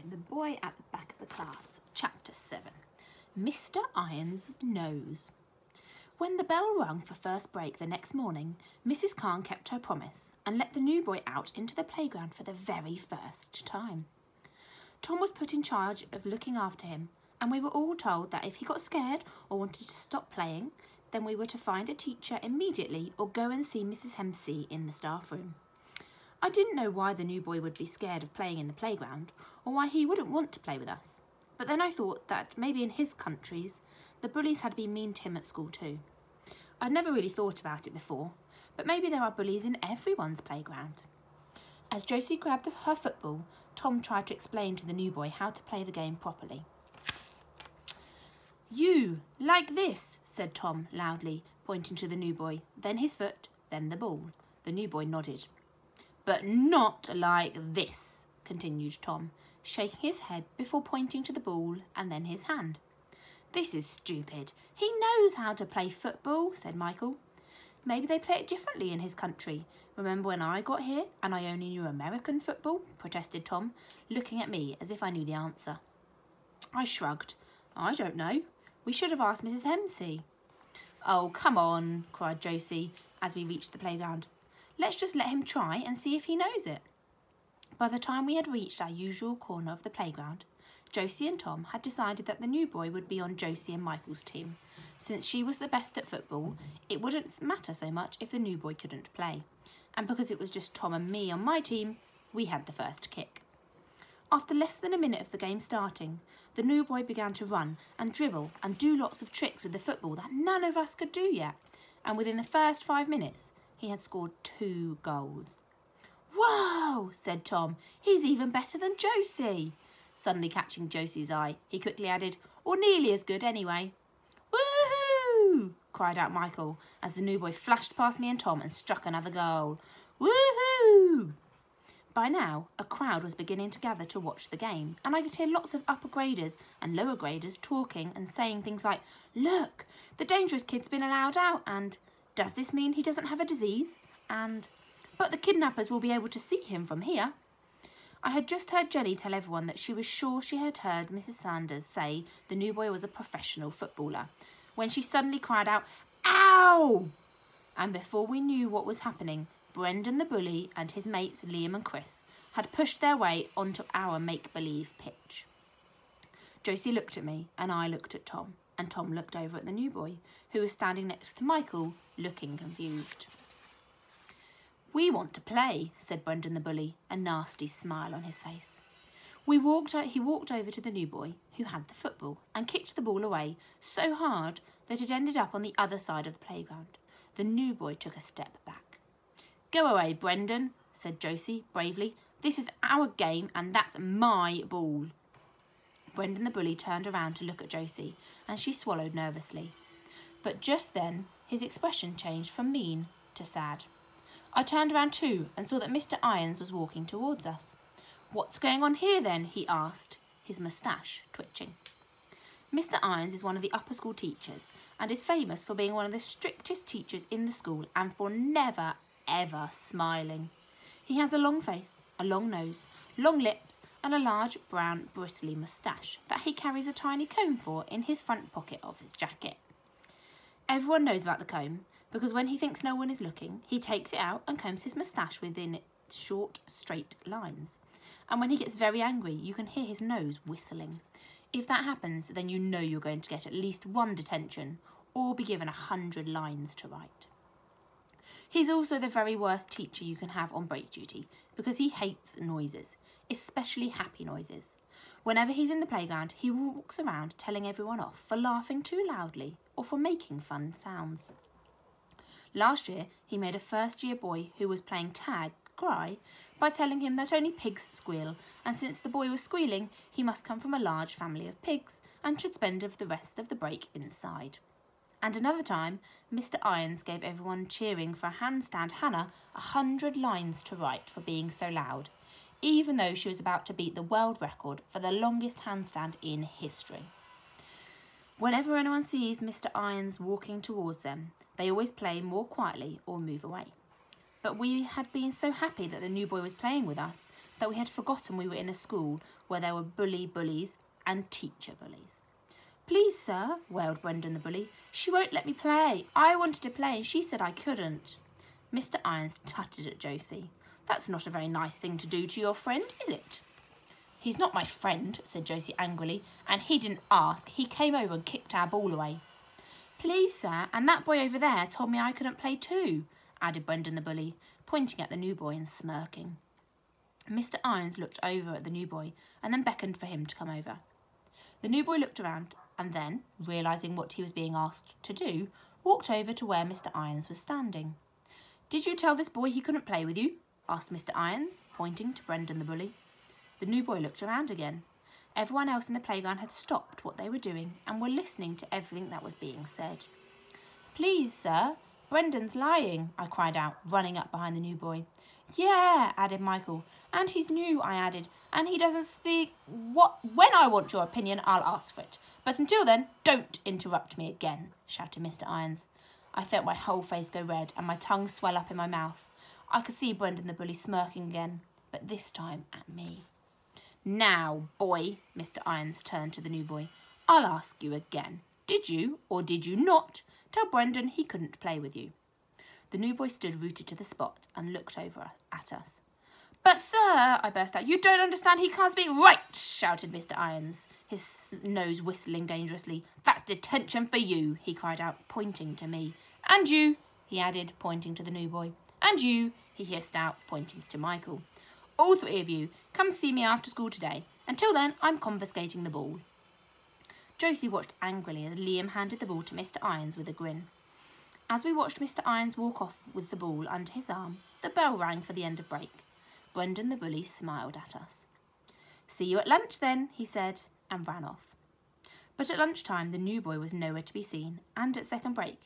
The Boy at the Back of the Class, Chapter 7, Mr. Iron's Nose. When the bell rung for first break the next morning, Mrs. Khan kept her promise and let the new boy out into the playground for the very first time. Tom was put in charge of looking after him, and we were all told that if he got scared or wanted to stop playing, then we were to find a teacher immediately or go and see Mrs. Hempsey in the staff room. I didn't know why the new boy would be scared of playing in the playground or why he wouldn't want to play with us. But then I thought that maybe in his countries, the bullies had been mean to him at school too. I'd never really thought about it before, but maybe there are bullies in everyone's playground. As Josie grabbed her football, Tom tried to explain to the new boy how to play the game properly. "You, like this," said Tom loudly, pointing to the new boy, then his foot, then the ball. The new boy nodded. "But not like this," continued Tom, shaking his head before pointing to the ball and then his hand. "This is stupid. He knows how to play football," said Michael. "Maybe they play it differently in his country. Remember when I got here and I only knew American football?" protested Tom, looking at me as if I knew the answer. I shrugged. "I don't know. We should have asked Mrs. Hempsey." "Oh, come on," cried Josie as we reached the playground. "Let's just let him try and see if he knows it." By the time we had reached our usual corner of the playground, Josie and Tom had decided that the new boy would be on Josie and Michael's team. Since she was the best at football, it wouldn't matter so much if the new boy couldn't play. And because it was just Tom and me on my team, we had the first kick. After less than a minute of the game starting, the new boy began to run and dribble and do lots of tricks with the football that none of us could do yet. And within the first 5 minutes, he had scored 2 goals. "Whoa," said Tom, "he's even better than Josie." Suddenly catching Josie's eye, he quickly added, "or nearly as good anyway." "Woohoo!" cried out Michael as the new boy flashed past me and Tom and struck another goal. "Woohoo!" By now, a crowd was beginning to gather to watch the game, and I could hear lots of upper graders and lower graders talking and saying things like, "Look, the dangerous kid's been allowed out," and "Does this mean he doesn't have a disease?" and "But the kidnappers will be able to see him from here." I had just heard Jenny tell everyone that she was sure she had heard Mrs. Sanders say the new boy was a professional footballer, when she suddenly cried out, "Ow!" And before we knew what was happening, Brendan the bully and his mates Liam and Chris had pushed their way onto our make-believe pitch. Josie looked at me and I looked at Tom, and Tom looked over at the new boy, who was standing next to Michael, looking confused. "We want to play," said Brendan the bully, a nasty smile on his face. He walked over to the new boy, who had the football, and kicked the ball away so hard that it ended up on the other side of the playground. The new boy took a step back. "Go away, Brendan," said Josie bravely. "This is our game and that's my ball." Brendan the bully turned around to look at Josie, and she swallowed nervously. But just then, his expression changed from mean to sad. I turned around too and saw that Mr. Irons was walking towards us. "What's going on here then?" he asked, his moustache twitching. Mr. Irons is one of the upper school teachers and is famous for being one of the strictest teachers in the school and for never, ever smiling. He has a long face, a long nose, long lips and a large brown bristly moustache that he carries a tiny comb for in his front pocket of his jacket. Everyone knows about the comb because when he thinks no one is looking, he takes it out and combs his moustache within its short, straight lines. And when he gets very angry, you can hear his nose whistling. If that happens, then you know you're going to get at least 1 detention or be given 100 lines to write. He's also the very worst teacher you can have on break duty because he hates noises, especially happy noises. Whenever he's in the playground, he walks around telling everyone off for laughing too loudly or for making fun sounds. Last year, he made a first-year boy who was playing tag cry by telling him that only pigs squeal, and since the boy was squealing, he must come from a large family of pigs and should spend the rest of the break inside. And another time, Mr. Irons gave everyone cheering for handstand Hannah 100 lines to write for being so loud, even though she was about to beat the world record for the longest handstand in history. Whenever anyone sees Mr. Irons walking towards them, they always play more quietly or move away. But we had been so happy that the new boy was playing with us that we had forgotten we were in a school where there were bullies and teacher bullies. "Please, sir," wailed Brendan the bully. "She won't let me play. I wanted to play and she said I couldn't." Mr. Irons tutted at Josie. "That's not a very nice thing to do to your friend, is it?" "He's not my friend," said Josie angrily, "and he didn't ask. He came over and kicked our ball away." "Please, sir, and that boy over there told me I couldn't play too," added Brendan the bully, pointing at the new boy and smirking. Mr. Irons looked over at the new boy and then beckoned for him to come over. The new boy looked around and then, realising what he was being asked to do, walked over to where Mr. Irons was standing. "Did you tell this boy he couldn't play with you?" asked Mr. Irons, pointing to Brendan the bully. The new boy looked around again. Everyone else in the playground had stopped what they were doing and were listening to everything that was being said. "Please, sir, Brendan's lying," I cried out, running up behind the new boy. "Yeah," added Michael. "And he's new," I added, "and he doesn't speak. When I want your opinion, I'll ask for it. But until then, don't interrupt me again," shouted Mr. Irons. I felt my whole face go red and my tongue swell up in my mouth. I could see Brendan the bully smirking again, but this time at me. "Now, boy," Mr. Irons turned to the new boy, "I'll ask you again. Did you, or did you not, tell Brendan he couldn't play with you?" The new boy stood rooted to the spot and looked over at us. "But, sir," I burst out, "you don't understand. He can't speak." "Right," shouted Mr. Irons, his nose whistling dangerously. "That's detention for you," he cried out, pointing to me. "And you," he added, pointing to the new boy. "And you," he hissed out, pointing to Michael. "All three of you, come see me after school today. Until then, I'm confiscating the ball." Josie watched angrily as Liam handed the ball to Mr. Irons with a grin. As we watched Mr. Irons walk off with the ball under his arm, the bell rang for the end of break. Brendan the bully smiled at us. "See you at lunch then," he said, and ran off. But at lunchtime, the new boy was nowhere to be seen, and at second break,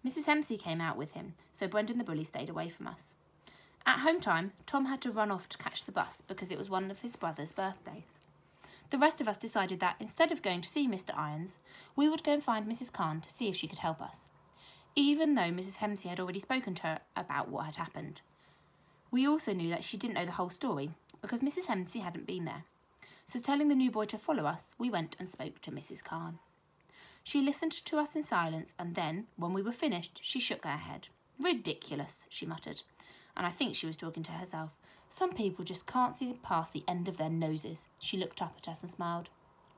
Mrs. Hempsey came out with him, so Brendan the bully stayed away from us. At home time, Tom had to run off to catch the bus because it was one of his brother's birthdays. The rest of us decided that instead of going to see Mr. Irons, we would go and find Mrs. Khan to see if she could help us, even though Mrs. Hempsey had already spoken to her about what had happened. We also knew that she didn't know the whole story because Mrs. Hempsey hadn't been there. So telling the new boy to follow us, we went and spoke to Mrs. Khan. She listened to us in silence and then, when we were finished, she shook her head. "Ridiculous," she muttered, and I think she was talking to herself. "Some people just can't see past the end of their noses." She looked up at us and smiled.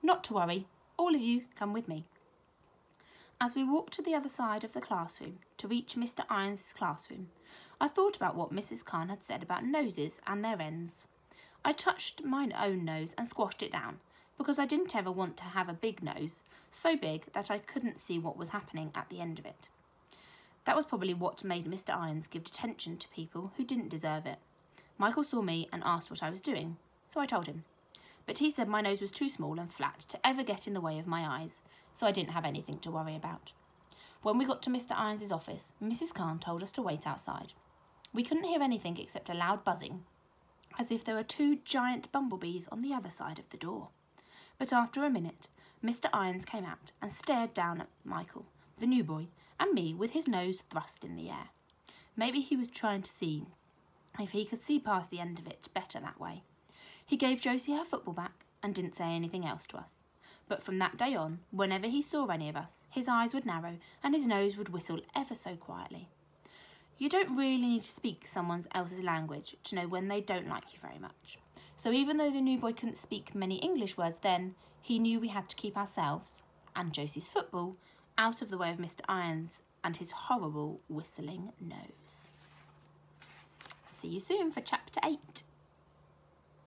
"Not to worry. All of you come with me." As we walked to the other side of the classroom to reach Mr. Irons' classroom, I thought about what Mrs. Khan had said about noses and their ends. I touched my own nose and squashed it down because I didn't ever want to have a big nose, so big that I couldn't see what was happening at the end of it. That was probably what made Mr. Irons give detention to people who didn't deserve it. Michael saw me and asked what I was doing, so I told him. But he said my nose was too small and flat to ever get in the way of my eyes, so I didn't have anything to worry about. When we got to Mr. Irons' office, Mrs. Khan told us to wait outside. We couldn't hear anything except a loud buzzing, as if there were two giant bumblebees on the other side of the door. But after a minute, Mr. Irons came out and stared down at Michael, the new boy, and me with his nose thrust in the air. Maybe he was trying to see if he could see past the end of it better that way. He gave Josie her football back and didn't say anything else to us. But from that day on, whenever he saw any of us, his eyes would narrow and his nose would whistle ever so quietly. You don't really need to speak someone else's language to know when they don't like you very much. So even though the new boy couldn't speak many English words then, he knew we had to keep ourselves, and Josie's football, out of the way of Mr. Irons and his horrible whistling nose. See you soon for Chapter 8.